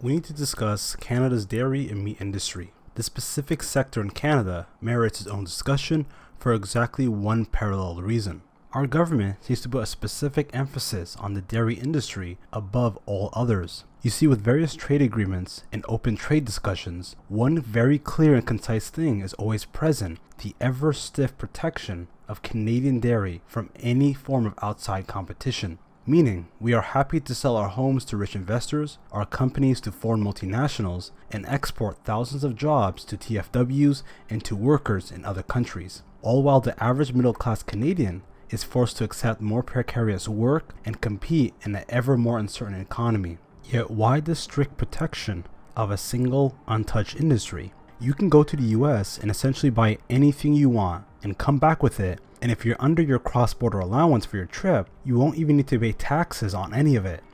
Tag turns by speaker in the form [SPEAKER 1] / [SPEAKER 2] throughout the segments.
[SPEAKER 1] we need to discuss Canada's dairy and meat industry. This specific sector in Canada merits its own discussion for exactly one parallel reason. Our government seems to put a specific emphasis on the dairy industry above all others. You see, with various trade agreements and open trade discussions, one very clear and concise thing is always present: the ever stiff protection of Canadian dairy from any form of outside competition. Meaning, we are happy to sell our homes to rich investors, our companies to foreign multinationals, and export thousands of jobs to TFWs and to workers in other countries. All while the average middle-class Canadian is forced to accept more precarious work and compete in an ever more uncertain economy. Yet why this strict protection of a single, untouched industry? You can go to the US and essentially buy anything you want and come back with it, and if you're under your cross-border allowance for your trip, you won't even need to pay taxes on any of it.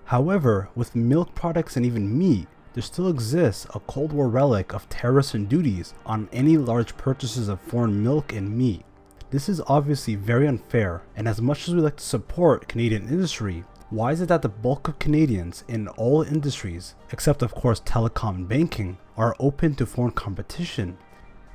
[SPEAKER 1] However, with milk products and even meat, there still exists a Cold War relic of tariffs and duties on any large purchases of foreign milk and meat. This is obviously very unfair, and as much as we like to support Canadian industry, why is it that the bulk of Canadians in all industries, except of course telecom and banking, are open to foreign competition?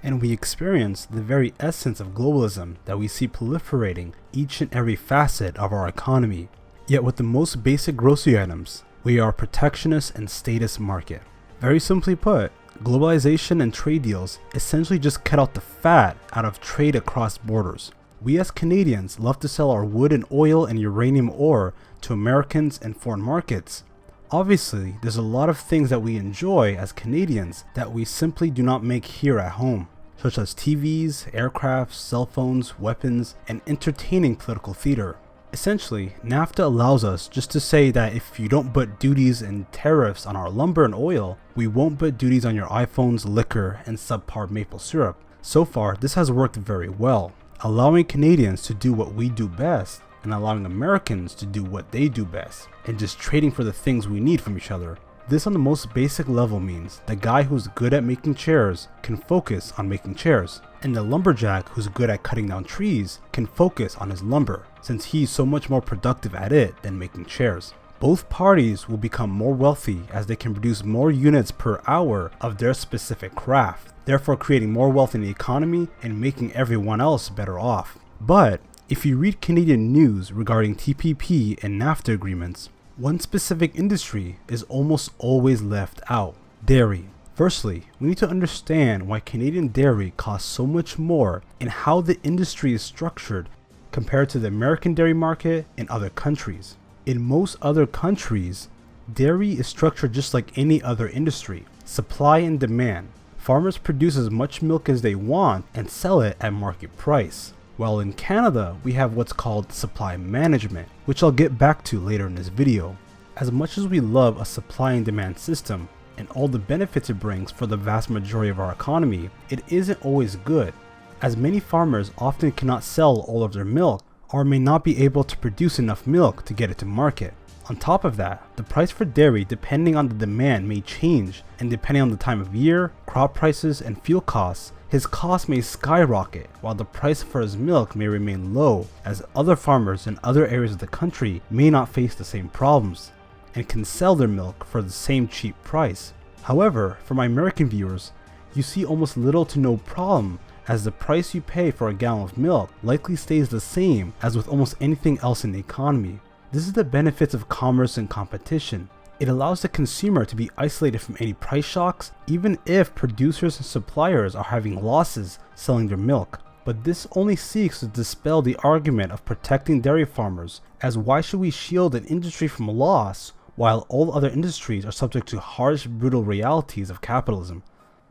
[SPEAKER 1] And we experience the very essence of globalism that we see proliferating each and every facet of our economy. Yet with the most basic grocery items, we are a protectionist and statist market. Very simply put, globalization and trade deals essentially just cut out the fat out of trade across borders. We as Canadians love to sell our wood and oil and uranium ore to Americans and foreign markets. Obviously, there's a lot of things that we enjoy as Canadians that we simply do not make here at home, such as TVs, aircraft, cell phones, weapons, and entertaining political theater. Essentially, NAFTA allows us just to say that if you don't put duties and tariffs on our lumber and oil, we won't put duties on your iPhones, liquor, and subpar maple syrup. So far, this has worked very well, allowing Canadians to do what we do best, and allowing Americans to do what they do best, and just trading for the things we need from each other. This on the most basic level means the guy who's good at making chairs can focus on making chairs, and the lumberjack who's good at cutting down trees can focus on his lumber, since he's so much more productive at it than making chairs. Both parties will become more wealthy as they can produce more units per hour of their specific craft, therefore creating more wealth in the economy and making everyone else better off. But if you read Canadian news regarding TPP and NAFTA agreements, one specific industry is almost always left out: dairy. Firstly, we need to understand why Canadian dairy costs so much more and how the industry is structured compared to the American dairy market in other countries. In most other countries, dairy is structured just like any other industry: supply and demand. Farmers produce as much milk as they want and sell it at market price. While in Canada, we have what's called supply management, which I'll get back to later in this video. As much as we love a supply and demand system and all the benefits it brings for the vast majority of our economy, it isn't always good, as many farmers often cannot sell all of their milk or may not be able to produce enough milk to get it to market. On top of that, the price for dairy, depending on the demand, may change, and depending on the time of year, crop prices, and fuel costs, his cost may skyrocket, while the price for his milk may remain low, as other farmers in other areas of the country may not face the same problems, and can sell their milk for the same cheap price. However, for my American viewers, you see almost little to no problem, as the price you pay for a gallon of milk likely stays the same as with almost anything else in the economy. This is the benefits of commerce and competition. It allows the consumer to be isolated from any price shocks, even if producers and suppliers are having losses selling their milk. But this only seeks to dispel the argument of protecting dairy farmers, as why should we shield an industry from loss while all other industries are subject to harsh, brutal realities of capitalism?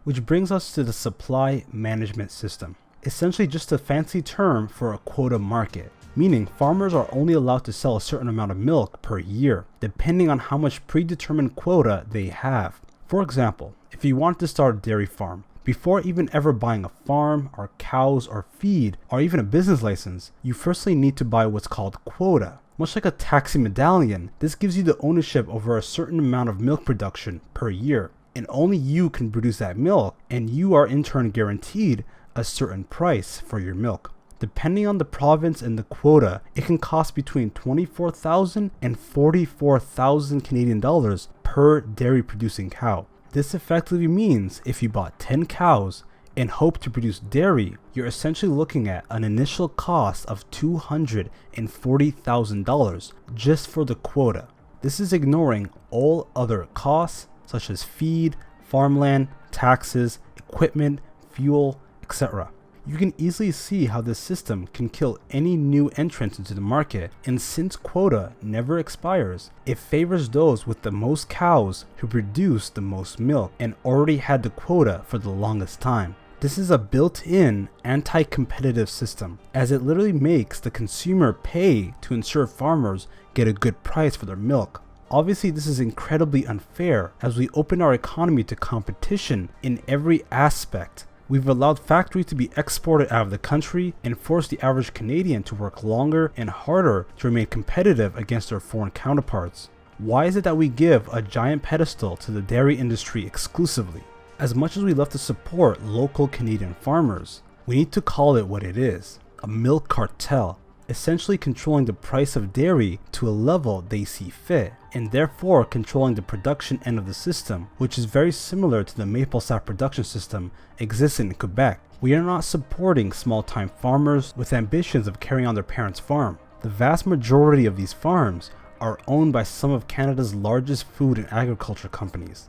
[SPEAKER 1] Which brings us to the supply management system, essentially just a fancy term for a quota market. Meaning farmers are only allowed to sell a certain amount of milk per year, depending on how much predetermined quota they have. For example, if you want to start a dairy farm, before even ever buying a farm, or cows, or feed, or even a business license, you firstly need to buy what's called quota. Much like a taxi medallion, this gives you the ownership over a certain amount of milk production per year, and only you can produce that milk, and you are in turn guaranteed a certain price for your milk. Depending on the province and the quota, it can cost between 24,000 and 44,000 Canadian dollars per dairy producing cow. This effectively means if you bought 10 cows and hope to produce dairy, you're essentially looking at an initial cost of $240,000 just for the quota. This is ignoring all other costs such as feed, farmland, taxes, equipment, fuel, etc. You can easily see how this system can kill any new entrant into the market, and since quota never expires, it favors those with the most cows who produce the most milk and already had the quota for the longest time. This is a built-in anti-competitive system, as it literally makes the consumer pay to ensure farmers get a good price for their milk. Obviously, this is incredibly unfair as we open our economy to competition in every aspect. We've allowed factories to be exported out of the country and forced the average Canadian to work longer and harder to remain competitive against their foreign counterparts. Why is it that we give a giant pedestal to the dairy industry exclusively? As much as we love to support local Canadian farmers, we need to call it what it is: a milk cartel, essentially controlling the price of dairy to a level they see fit, and therefore controlling the production end of the system, which is very similar to the maple sap production system existing in Quebec. We are not supporting small-time farmers with ambitions of carrying on their parents' farm. The vast majority of these farms are owned by some of Canada's largest food and agriculture companies,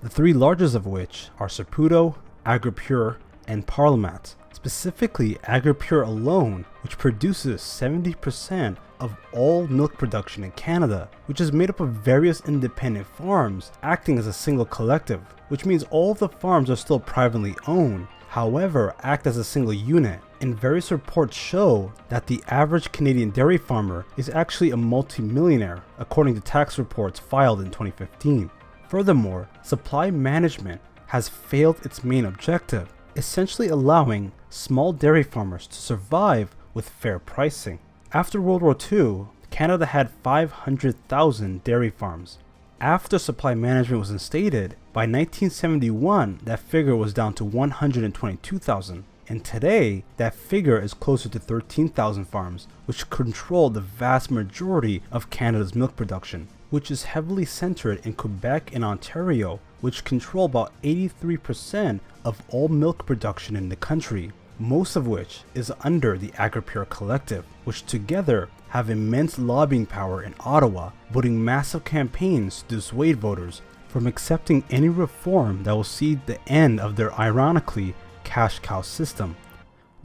[SPEAKER 1] the three largest of which are Saputo, Agripure, and Parliament. Specifically, Agripure alone, which produces 70% of all milk production in Canada, which is made up of various independent farms acting as a single collective, which means all of the farms are still privately owned, however act as a single unit. And various reports show that the average Canadian dairy farmer is actually a multi-millionaire, according to tax reports filed in 2015. Furthermore, supply management has failed its main objective, essentially allowing small dairy farmers to survive with fair pricing. After World War II, Canada had 500,000 dairy farms. After supply management was instated, by 1971 that figure was down to 122,000, and today that figure is closer to 13,000 farms, which control the vast majority of Canada's milk production, which is heavily centered in Quebec and Ontario, which control about 83% of all milk production in the country, most of which is under the Agripure Collective, which together have immense lobbying power in Ottawa, voting massive campaigns to dissuade voters from accepting any reform that will see the end of their ironically cash cow system.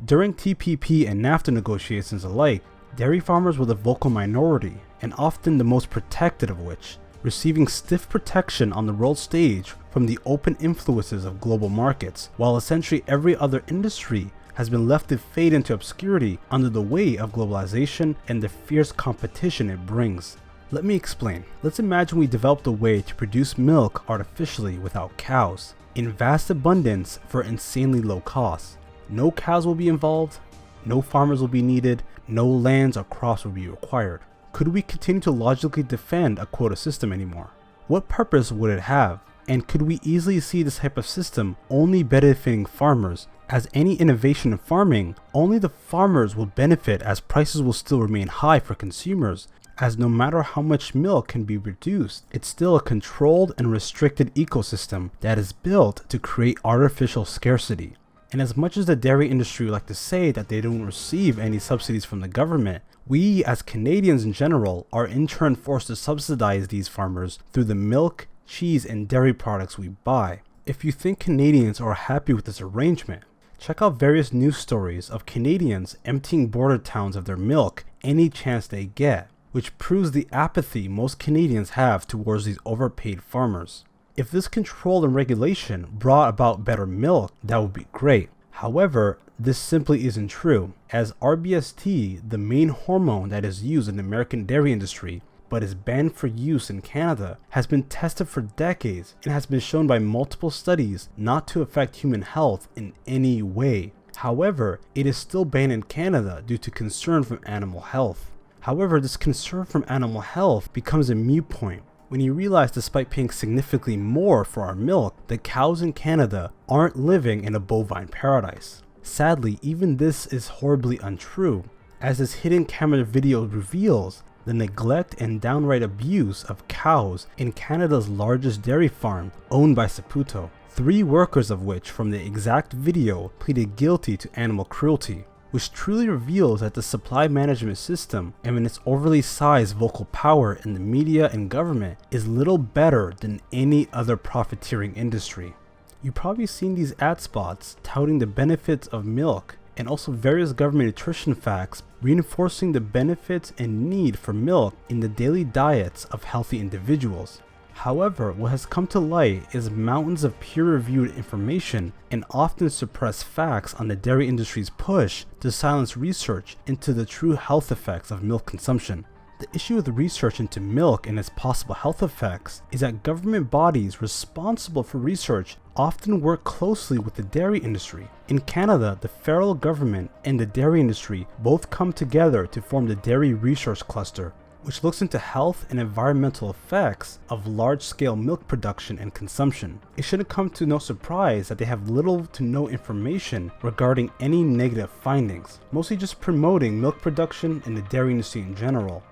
[SPEAKER 1] During TPP and NAFTA negotiations alike, dairy farmers were the vocal minority, and often the most protected of which, receiving stiff protection on the world stage from the open influences of global markets, while essentially every other industry has been left to fade into obscurity under the weight of globalization and the fierce competition it brings. Let me explain. Let's imagine we developed a way to produce milk artificially without cows, in vast abundance for insanely low costs. No cows will be involved, no farmers will be needed, no lands or crops will be required. Could we continue to logically defend a quota system anymore? What purpose would it have? And could we easily see this type of system only benefiting farmers? As any innovation in farming, only the farmers will benefit, as prices will still remain high for consumers, as no matter how much milk can be produced, it's still a controlled and restricted ecosystem that is built to create artificial scarcity. And as much as the dairy industry would like to say that they don't receive any subsidies from the government, we as Canadians in general are in turn forced to subsidize these farmers through the milk, cheese, and dairy products we buy. If you think Canadians are happy with this arrangement, check out various news stories of Canadians emptying border towns of their milk any chance they get, which proves the apathy most Canadians have towards these overpaid farmers. If this control and regulation brought about better milk, that would be great. However, this simply isn't true, as RBST, the main hormone that is used in the American dairy industry, but is banned for use in Canada, has been tested for decades and has been shown by multiple studies not to affect human health in any way. However, it is still banned in Canada due to concern from animal health. However, this concern from animal health becomes a moot point when you realize, despite paying significantly more for our milk, the cows in Canada aren't living in a bovine paradise. Sadly, even this is horribly untrue, as this hidden camera video reveals the neglect and downright abuse of cows in Canada's largest dairy farm owned by Saputo, 3 workers of which from the exact video pleaded guilty to animal cruelty, which truly reveals that the supply management system and its overly sized vocal power in the media and government is little better than any other profiteering industry. You've probably seen these ad spots touting the benefits of milk and also various government nutrition facts reinforcing the benefits and need for milk in the daily diets of healthy individuals. However, what has come to light is mountains of peer-reviewed information and often suppressed facts on the dairy industry's push to silence research into the true health effects of milk consumption. The issue with research into milk and its possible health effects is that government bodies responsible for research often work closely with the dairy industry. In Canada, the federal government and the dairy industry both come together to form the Dairy Research Cluster, which looks into health and environmental effects of large-scale milk production and consumption. It shouldn't come to no surprise that they have little to no information regarding any negative findings, mostly just promoting milk production and the dairy industry in general.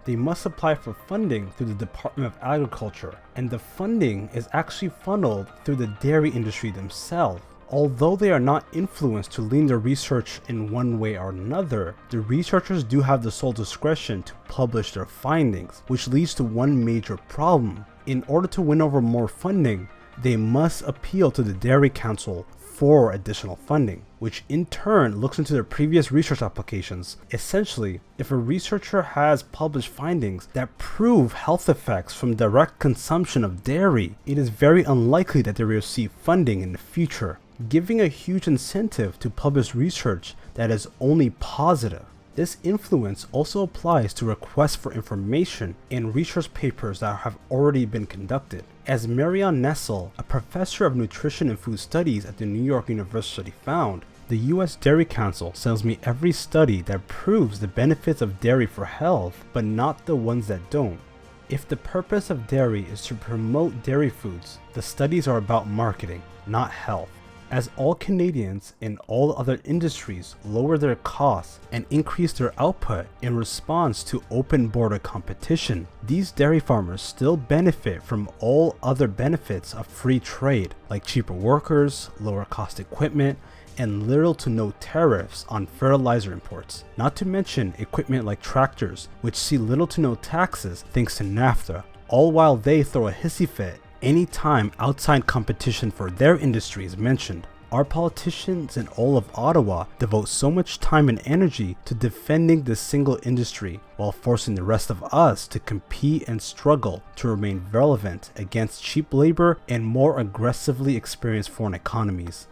[SPEAKER 1] They must apply for funding through the Department of Agriculture, and the funding is actually funneled through the dairy industry themselves. Although they are not influenced to lean their research in one way or another, the researchers do have the sole discretion to publish their findings, which leads to one major problem. In order to win over more funding, they must appeal to the Dairy Council for additional funding, which in turn looks into their previous research applications. Essentially, if a researcher has published findings that prove health effects from direct consumption of dairy, it is very unlikely that they will receive funding in the future, giving a huge incentive to publish research that is only positive. This influence also applies to requests for information in research papers that have already been conducted. As Marianne Nessel, a professor of nutrition and food studies at the New York University found, the US Dairy Council sends me every study that proves the benefits of dairy for health, but not the ones that don't. If the purpose of dairy is to promote dairy foods, the studies are about marketing, not health. As all Canadians in all other industries lower their costs and increase their output in response to open border competition, these dairy farmers still benefit from all other benefits of free trade, like cheaper workers, lower cost equipment, and little to no tariffs on fertilizer imports, not to mention equipment like tractors, which see little to no taxes thanks to NAFTA, all while they throw a hissy fit anytime outside competition for their industry is mentioned. Our politicians in all of Ottawa devote so much time and energy to defending this single industry while forcing the rest of us to compete and struggle to remain relevant against cheap labor and more aggressively experienced foreign economies.